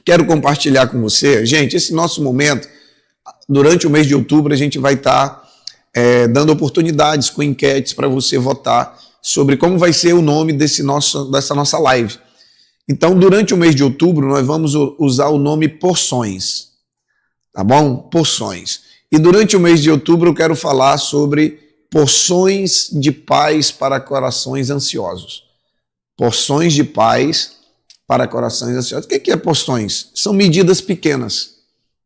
quero compartilhar com você. Gente, esse nosso momento, durante o mês de outubro, a gente vai estar dando oportunidades com enquetes para você votar sobre como vai ser o nome dessa nossa live. Então, durante o mês de outubro, nós vamos usar o nome Porções, tá bom? Porções. E durante o mês de outubro eu quero falar sobre porções de paz para corações ansiosos. Porções de paz para corações ansiosos. O que é porções? São medidas pequenas,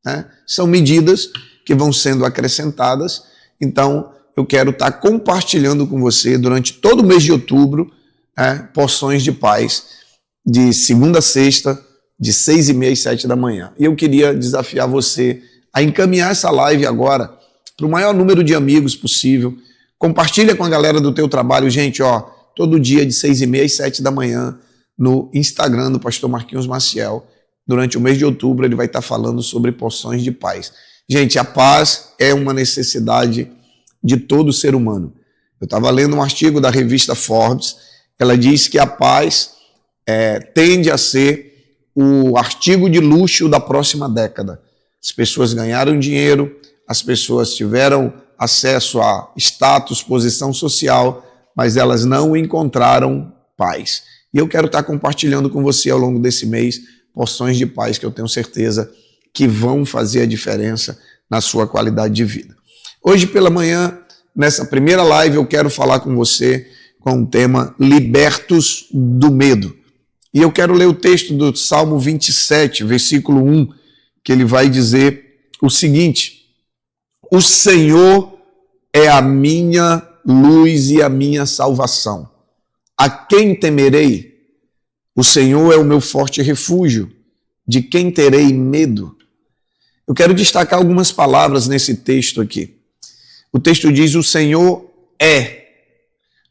né? São medidas que vão sendo acrescentadas. Então, eu quero estar compartilhando com você durante todo o mês de outubro, porções de paz, de segunda a sexta, de 6h30 às 7 da manhã. E eu queria desafiar você a encaminhar essa live agora para o maior número de amigos possível. Compartilha com a galera do teu trabalho, gente, todo dia de 6h30 às 7 da manhã, no Instagram do Pastor Marquinhos Maciel. Durante o mês de outubro, ele vai estar falando sobre porções de paz. Gente, a paz é uma necessidade de todo ser humano. Eu estava lendo um artigo da revista Forbes, ela diz que a paz tende a ser o artigo de luxo da próxima década. As pessoas ganharam dinheiro, as pessoas tiveram acesso a status, posição social, mas elas não encontraram paz. E eu quero estar compartilhando com você ao longo desse mês porções de paz que eu tenho certeza que vão fazer a diferença na sua qualidade de vida. Hoje pela manhã, nessa primeira live, eu quero falar com você com o tema Libertos do Medo. E eu quero ler o texto do Salmo 27, versículo 1, que ele vai dizer o seguinte: o Senhor é a minha luz e a minha salvação. A quem temerei? O Senhor é o meu forte refúgio. De quem terei medo? Eu quero destacar algumas palavras nesse texto aqui. O texto diz: o Senhor é.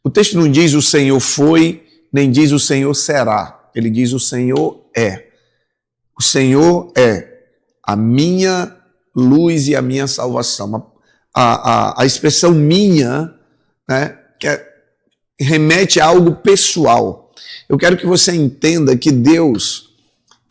O texto não diz o Senhor foi, nem diz o Senhor será. Ele diz o Senhor é. O Senhor é a minha luz e a minha salvação. A expressão minha, né, remete a algo pessoal. Eu quero que você entenda que Deus,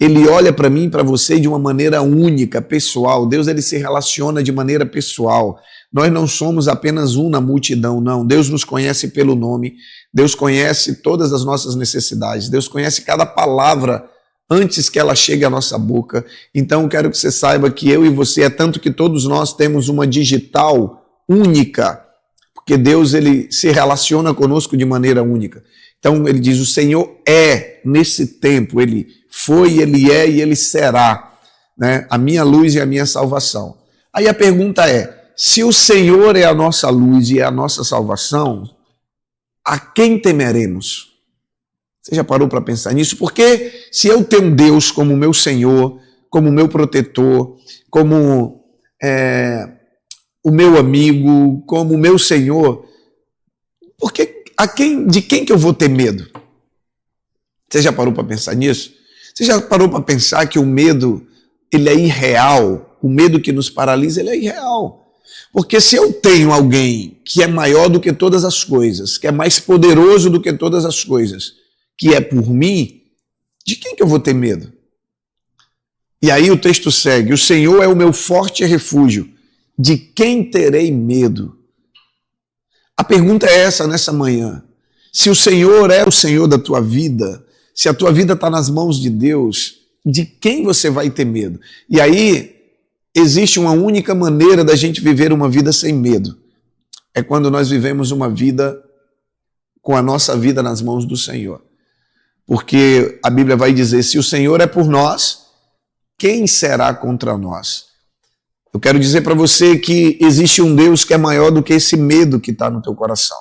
ele olha para mim e para você de uma maneira única, pessoal. Deus, ele se relaciona de maneira pessoal. Nós não somos apenas um na multidão, não. Deus nos conhece pelo nome. Deus conhece todas as nossas necessidades. Deus conhece cada palavra antes que ela chegue à nossa boca. Então, eu quero que você saiba que eu e você, é tanto que todos nós temos uma digital única, porque Deus, ele se relaciona conosco de maneira única. Então, ele diz, o Senhor é, nesse tempo, ele foi, ele é e ele será, né? A minha luz e a minha salvação. Aí a pergunta é, se o Senhor é a nossa luz e é a nossa salvação, a quem temeremos? Você já parou para pensar nisso? Porque se eu tenho Deus como meu Senhor, como meu protetor, como o meu amigo, como o meu Senhor, de quem que eu vou ter medo? Você já parou para pensar nisso? Você já parou para pensar que o medo, ele é irreal? O medo que nos paralisa, ele é irreal. Porque se eu tenho alguém que é maior do que todas as coisas, que é mais poderoso do que todas as coisas, que é por mim, de quem que eu vou ter medo? E aí o texto segue, o Senhor é o meu forte refúgio, de quem terei medo? A pergunta é essa nessa manhã. Se o Senhor é o Senhor da tua vida, se a tua vida está nas mãos de Deus, de quem você vai ter medo? E aí existe uma única maneira da gente viver uma vida sem medo. É quando nós vivemos uma vida com a nossa vida nas mãos do Senhor. Porque a Bíblia vai dizer, se o Senhor é por nós, quem será contra nós? Eu quero dizer para você que existe um Deus que é maior do que esse medo que está no teu coração,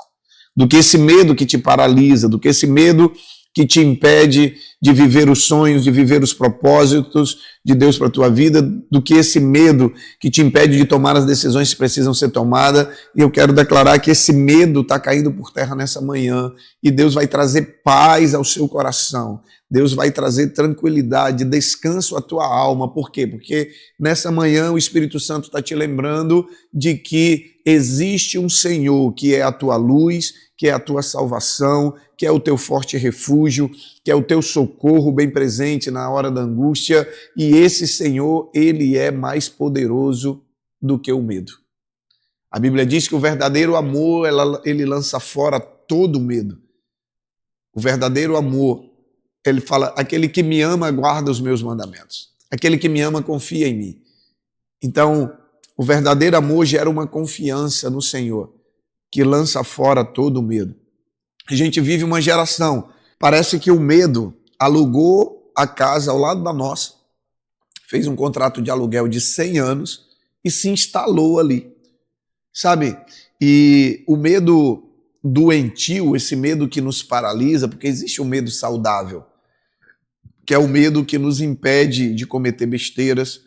do que esse medo que te paralisa, do que esse medo que te impede de viver os sonhos, de viver os propósitos de Deus para a tua vida, do que esse medo que te impede de tomar as decisões que precisam ser tomadas. E eu quero declarar que esse medo está caindo por terra nessa manhã e Deus vai trazer paz ao seu coração. Deus vai trazer tranquilidade, descanso à tua alma. Por quê? Porque nessa manhã o Espírito Santo está te lembrando de que existe um Senhor que é a tua luz, que é a tua salvação, que é o teu forte refúgio, que é o teu socorro bem presente na hora da angústia. E esse Senhor, ele é mais poderoso do que o medo. A Bíblia diz que o verdadeiro amor, ele lança fora todo medo. O verdadeiro amor, ele fala, aquele que me ama guarda os meus mandamentos. Aquele que me ama confia em mim. Então, o verdadeiro amor gera uma confiança no Senhor, que lança fora todo o medo. A gente vive uma geração, parece que o medo alugou a casa ao lado da nossa, fez um contrato de aluguel de 100 anos e se instalou ali, sabe? E o medo doentio, esse medo que nos paralisa, porque existe um medo saudável, que é o medo que nos impede de cometer besteiras,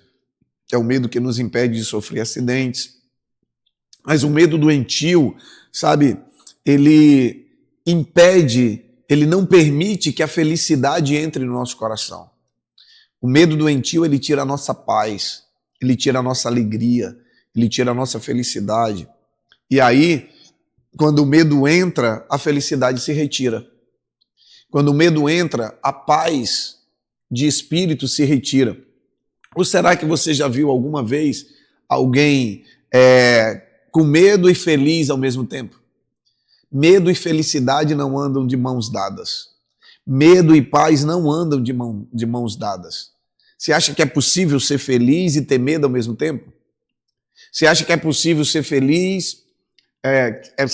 que é o medo que nos impede de sofrer acidentes. Mas o medo doentio, sabe, ele impede, ele não permite que a felicidade entre no nosso coração. O medo doentio, ele tira a nossa paz, ele tira a nossa alegria, ele tira a nossa felicidade. E aí, quando o medo entra, a felicidade se retira. Quando o medo entra, a paz de espírito se retira. Ou será que você já viu alguma vez alguém com medo e feliz ao mesmo tempo? Medo e felicidade não andam de mãos dadas. Medo e paz não andam de mãos dadas. Você acha que é possível ser feliz e ter medo ao mesmo tempo? Você acha que é possível ser feliz,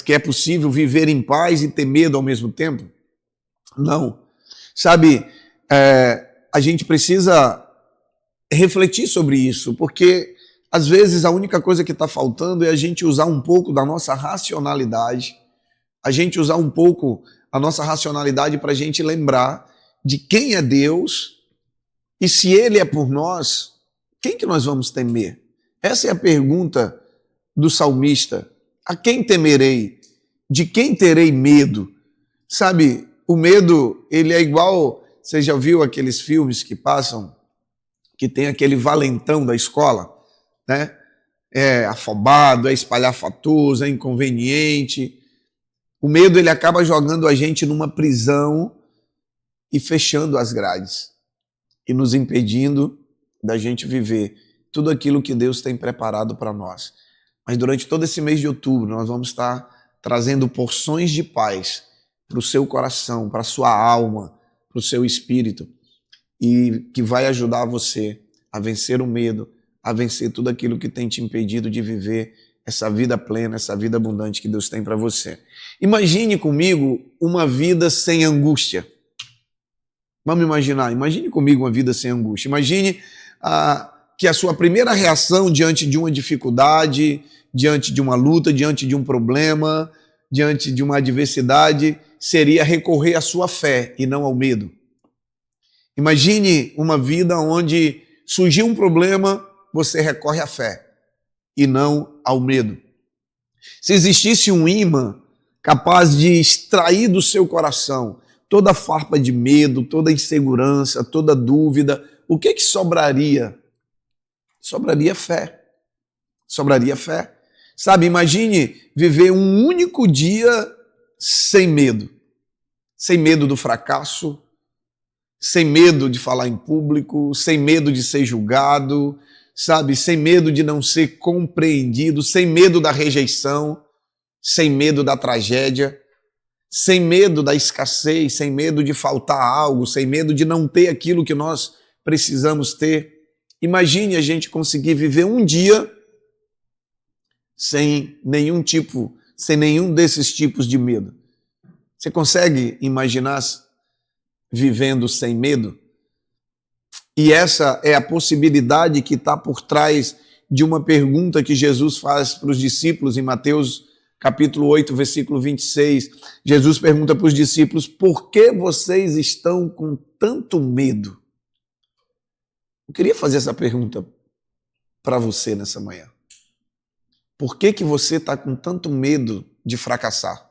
que é possível viver em paz e ter medo ao mesmo tempo? Não. Sabe, a gente precisa refletir sobre isso, porque às vezes a única coisa que está faltando é a gente usar um pouco da nossa racionalidade, a gente usar um pouco a nossa racionalidade para a gente lembrar de quem é Deus e se Ele é por nós, quem que nós vamos temer? Essa é a pergunta do salmista. A quem temerei? De quem terei medo? Sabe, o medo, ele é igual, você já viu aqueles filmes que passam, que tem aquele valentão da escola, né? É afobado, é espalhafatoso, é inconveniente. O medo, ele acaba jogando a gente numa prisão e fechando as grades e nos impedindo da gente viver tudo aquilo que Deus tem preparado para nós. Mas durante todo esse mês de outubro, nós vamos estar trazendo porções de paz para o seu coração, para a sua alma, para o seu espírito, e que vai ajudar você a vencer o medo, a vencer tudo aquilo que tem te impedido de viver essa vida plena, essa vida abundante que Deus tem para você. Imagine comigo uma vida sem angústia. Vamos imaginar, imagine comigo uma vida sem angústia. Imagine que a sua primeira reação diante de uma dificuldade, diante de uma luta, diante de um problema, diante de uma adversidade, seria recorrer à sua fé e não ao medo. Imagine uma vida onde surgiu um problema, você recorre à fé e não ao medo. Se existisse um imã capaz de extrair do seu coração toda a farpa de medo, toda a insegurança, toda a dúvida, o que sobraria? Sobraria fé. Sobraria fé. Sabe, imagine viver um único dia sem medo. Sem medo do fracasso, sem medo de falar em público, sem medo de ser julgado, sabe, sem medo de não ser compreendido, sem medo da rejeição, sem medo da tragédia, sem medo da escassez, sem medo de faltar algo, sem medo de não ter aquilo que nós precisamos ter. Imagine a gente conseguir viver um dia sem nenhum desses tipos de medo. Você consegue imaginar vivendo sem medo? E essa é a possibilidade que está por trás de uma pergunta que Jesus faz para os discípulos em Mateus capítulo 8, versículo 26. Jesus pergunta para os discípulos: por que vocês estão com tanto medo? Eu queria fazer essa pergunta para você nessa manhã. Por que você está com tanto medo de fracassar?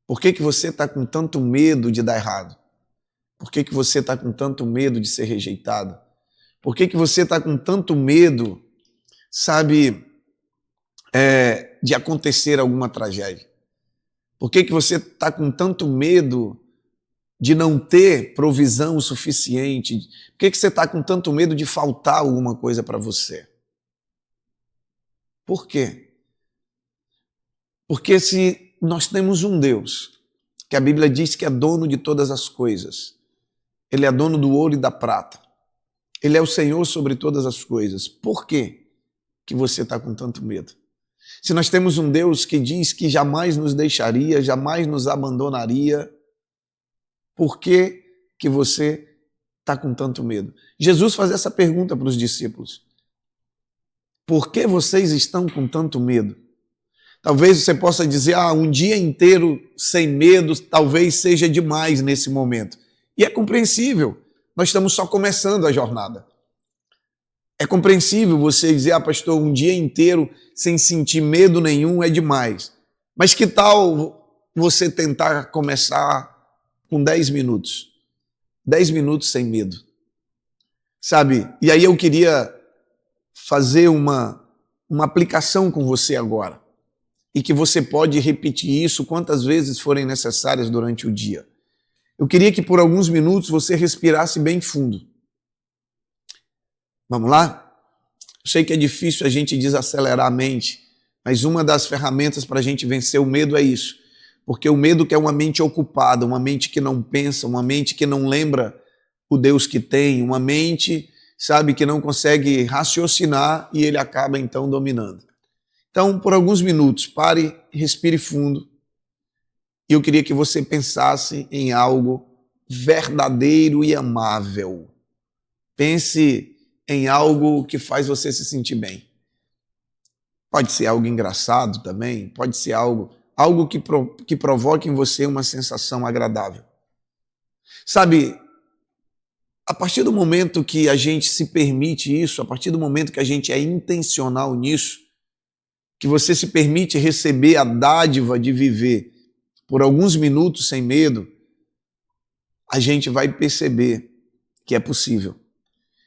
Por que você está com tanto medo de dar errado? Por que que você está com tanto medo de ser rejeitado? Por que que você está com tanto medo, sabe, de acontecer alguma tragédia? Por que que você está com tanto medo de não ter provisão suficiente? Por que que você está com tanto medo de faltar alguma coisa para você? Por quê? Porque se nós temos um Deus, que a Bíblia diz que é dono de todas as coisas, Ele é dono do ouro e da prata, Ele é o Senhor sobre todas as coisas, por que que você está com tanto medo? Se nós temos um Deus que diz que jamais nos deixaria, jamais nos abandonaria, por que que você está com tanto medo? Jesus faz essa pergunta para os discípulos. Por que vocês estão com tanto medo? Talvez você possa dizer, um dia inteiro sem medo talvez seja demais nesse momento. E é compreensível, nós estamos só começando a jornada. É compreensível você dizer, pastor, um dia inteiro sem sentir medo nenhum é demais. Mas que tal você tentar começar com 10 minutos? 10 minutos sem medo. Sabe? E aí eu queria fazer uma aplicação com você agora. E que você pode repetir isso quantas vezes forem necessárias durante o dia. Eu queria que por alguns minutos você respirasse bem fundo. Vamos lá? Eu sei que é difícil a gente desacelerar a mente, mas uma das ferramentas para a gente vencer o medo é isso. Porque o medo quer uma mente ocupada, uma mente que não pensa, uma mente que não lembra o Deus que tem, uma mente, sabe, que não consegue raciocinar e ele acaba então dominando. Então, por alguns minutos, pare, respire fundo. E eu queria que você pensasse em algo verdadeiro e amável. Pense em algo que faz você se sentir bem. Pode ser algo engraçado também, pode ser algo que provoque em você uma sensação agradável. Sabe, a partir do momento que a gente se permite isso, a partir do momento que a gente é intencional nisso, que você se permite receber a dádiva de viver por alguns minutos sem medo, a gente vai perceber que é possível.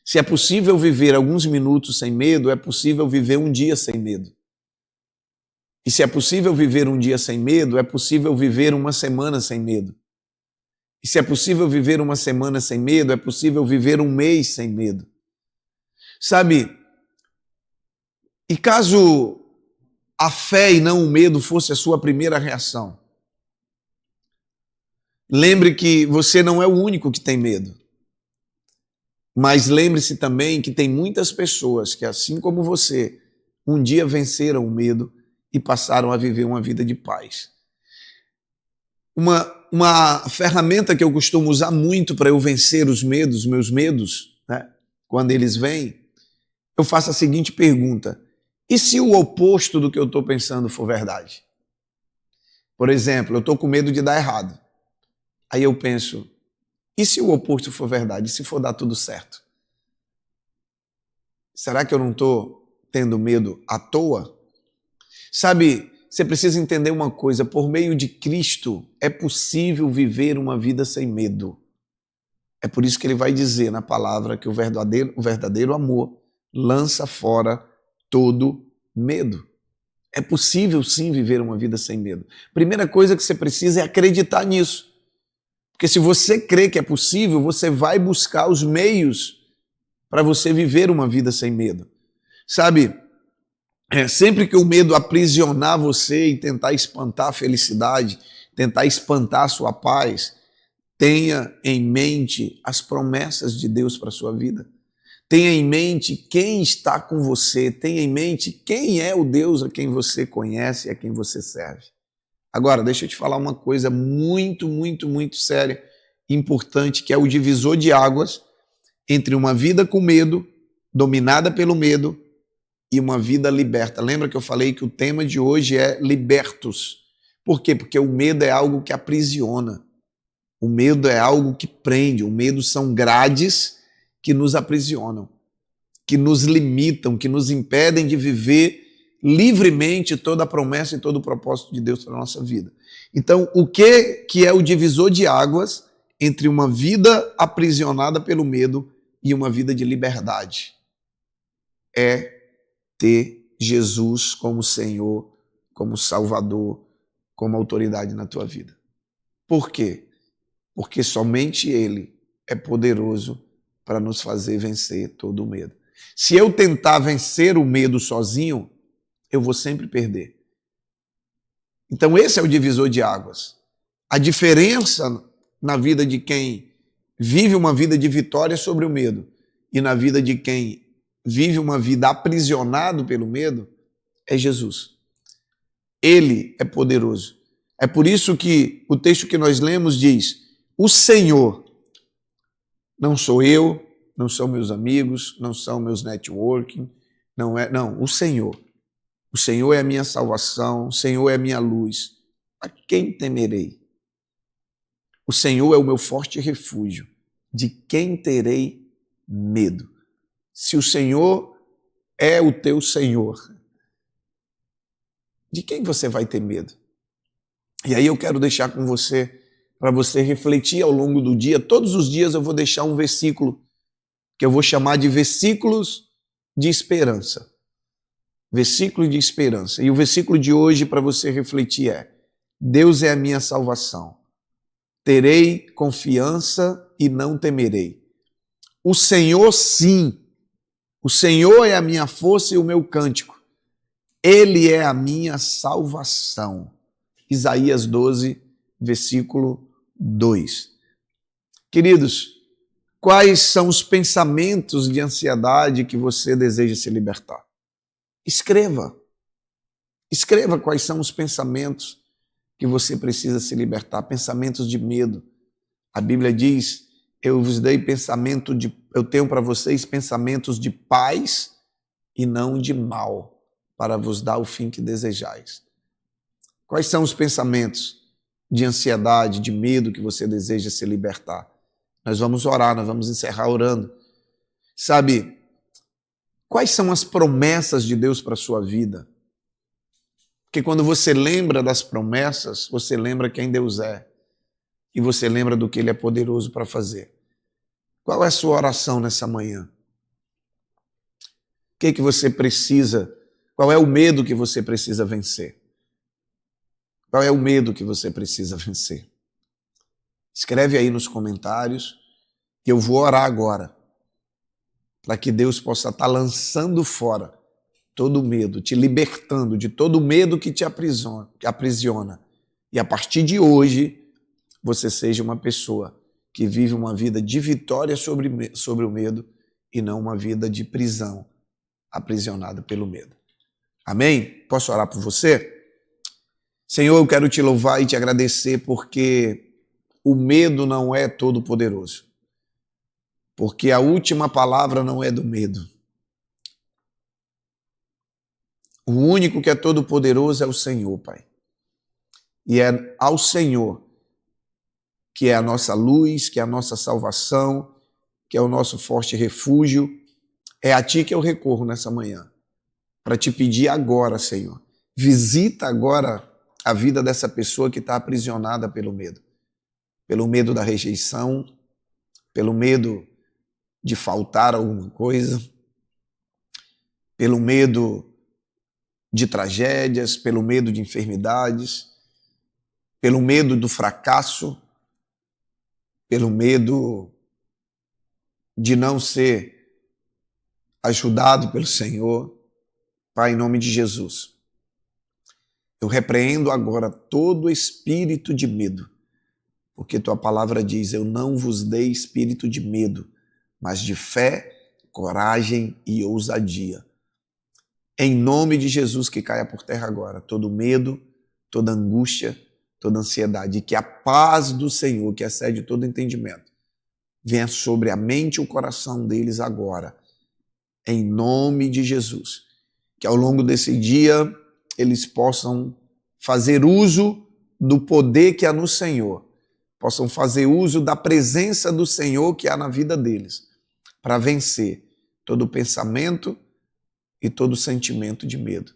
Se é possível viver alguns minutos sem medo, é possível viver um dia sem medo. E se é possível viver um dia sem medo, é possível viver uma semana sem medo. E se é possível viver uma semana sem medo, é possível viver um mês sem medo. Sabe, e caso a fé e não o medo fosse a sua primeira reação, lembre que você não é o único que tem medo. Mas lembre-se também que tem muitas pessoas que, assim como você, um dia venceram o medo e passaram a viver uma vida de paz. Uma ferramenta que eu costumo usar muito para eu vencer os meus medos, né? Quando eles vêm, eu faço a seguinte pergunta: e se o oposto do que eu estou pensando for verdade? Por exemplo, eu estou com medo de dar errado. Aí eu penso, e se o oposto for verdade? E se for dar tudo certo? Será que eu não estou tendo medo à toa? Sabe, você precisa entender uma coisa, por meio de Cristo é possível viver uma vida sem medo. É por isso que ele vai dizer na palavra que o verdadeiro amor lança fora todo medo. É possível sim viver uma vida sem medo. Primeira coisa que você precisa é acreditar nisso. Porque se você crê que é possível, você vai buscar os meios para você viver uma vida sem medo. Sabe, sempre que o medo aprisionar você e tentar espantar a felicidade, tentar espantar a sua paz, tenha em mente as promessas de Deus para a sua vida. Tenha em mente quem está com você, tenha em mente quem é o Deus a quem você conhece e a quem você serve. Agora, deixa eu te falar uma coisa muito, muito, muito séria, importante, que é o divisor de águas entre uma vida com medo, dominada pelo medo, e uma vida liberta. Lembra que eu falei que o tema de hoje é libertos? Por quê? Porque o medo é algo que aprisiona. O medo é algo que prende. O medo são grades que nos aprisionam, que nos limitam, que nos impedem de viver livremente toda a promessa e todo o propósito de Deus para a nossa vida. Então, o que é o divisor de águas entre uma vida aprisionada pelo medo e uma vida de liberdade. É ter Jesus como Senhor, como Salvador, como autoridade na tua vida. Por quê? Porque somente Ele é poderoso para nos fazer vencer todo o medo. Se eu tentar vencer o medo sozinho, eu vou sempre perder. Então esse é o divisor de águas. A diferença na vida de quem vive uma vida de vitória sobre o medo e na vida de quem vive uma vida aprisionado pelo medo é Jesus. Ele é poderoso. É por isso que o texto que nós lemos diz: o Senhor, não sou eu, não são meus amigos, não são meus networking, não, o Senhor. O Senhor é a minha salvação, o Senhor é a minha luz. A quem temerei? O Senhor é o meu forte refúgio. De quem terei medo? Se o Senhor é o teu Senhor, de quem você vai ter medo? E aí eu quero deixar com você, para você refletir ao longo do dia. Todos os dias eu vou deixar um versículo que eu vou chamar de versículos de esperança. Versículo de esperança. E o versículo de hoje para você refletir é: Deus é a minha salvação. Terei confiança e não temerei. O Senhor, sim. O Senhor é a minha força e o meu cântico. Ele é a minha salvação. Isaías 12, versículo 2. Queridos, quais são os pensamentos de ansiedade que você deseja se libertar? Escreva. Escreva quais são os pensamentos que você precisa se libertar. Pensamentos de medo. A Bíblia diz: eu vos dei eu tenho para vocês pensamentos de paz e não de mal, para vos dar o fim que desejais. Quais são os pensamentos de ansiedade, de medo que você deseja se libertar? Nós vamos orar, nós vamos encerrar orando. Sabe, quais são as promessas de Deus para a sua vida? Porque quando você lembra das promessas, você lembra quem Deus é. E você lembra do que Ele é poderoso para fazer. Qual é a sua oração nessa manhã? O que você precisa? Qual é o medo que você precisa vencer? Qual é o medo que você precisa vencer? Escreve aí nos comentários que eu vou orar agora para que Deus possa estar lançando fora todo medo, te libertando de todo medo que te aprisiona. E a partir de hoje, você seja uma pessoa que vive uma vida de vitória sobre o medo e não uma vida de prisão, aprisionada pelo medo. Amém? Posso orar por você? Senhor, eu quero te louvar e te agradecer porque o medo não é todo poderoso. Porque a última palavra não é do medo. O único que é todo poderoso é o Senhor, Pai. E é ao Senhor que é a nossa luz, que é a nossa salvação, que é o nosso forte refúgio. É a Ti que eu recorro nessa manhã, para te pedir agora, Senhor, visita agora a vida dessa pessoa que está aprisionada pelo medo da rejeição, pelo medo de faltar alguma coisa, pelo medo de tragédias, pelo medo de enfermidades, pelo medo do fracasso, pelo medo de não ser ajudado pelo Senhor. Pai, em nome de Jesus, eu repreendo agora todo espírito de medo, porque tua palavra diz: eu não vos dei espírito de medo, mas de fé, coragem e ousadia. Em nome de Jesus, que caia por terra agora todo medo, toda angústia, toda ansiedade, e que a paz do Senhor, que excede todo entendimento, venha sobre a mente e o coração deles agora, em nome de Jesus. Que ao longo desse dia eles possam fazer uso do poder que há no Senhor, possam fazer uso da presença do Senhor que há na vida deles, para vencer todo pensamento e todo sentimento de medo.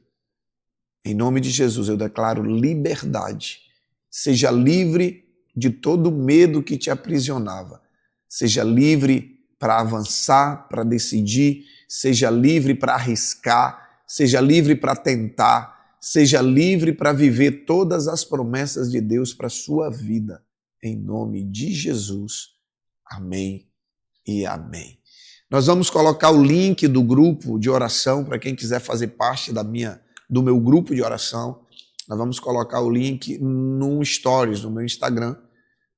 Em nome de Jesus eu declaro liberdade. Seja livre de todo medo que te aprisionava. Seja livre para avançar, para decidir, seja livre para arriscar, seja livre para tentar, seja livre para viver todas as promessas de Deus para a sua vida. Em nome de Jesus. Amém e amém. Nós vamos colocar o link do grupo de oração para quem quiser fazer parte do meu grupo de oração. Nós vamos colocar o link no Stories, no meu Instagram,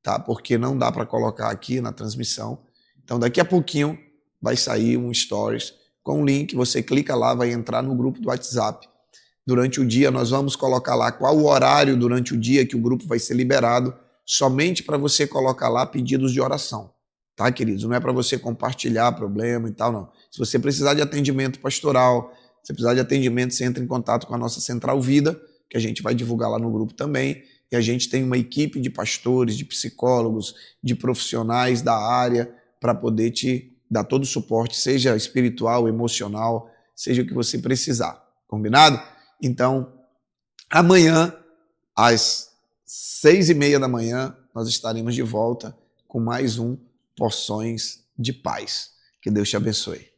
tá? Porque não dá para colocar aqui na transmissão. Então, daqui a pouquinho vai sair um Stories com o link. Você clica lá, vai entrar no grupo do WhatsApp. Durante o dia, nós vamos colocar lá qual o horário durante o dia que o grupo vai ser liberado, somente para você colocar lá pedidos de oração. Tá, queridos? Não é para você compartilhar problema e tal, não. Se você precisar de atendimento pastoral, se precisar de atendimento, você entra em contato com a nossa Central Vida, que a gente vai divulgar lá no grupo também. E a gente tem uma equipe de pastores, de psicólogos, de profissionais da área para poder te dar todo o suporte, seja espiritual, emocional, seja o que você precisar. Combinado? Então, amanhã, às 6h30 da manhã, nós estaremos de volta com mais um Porções de Paz. Que Deus te abençoe.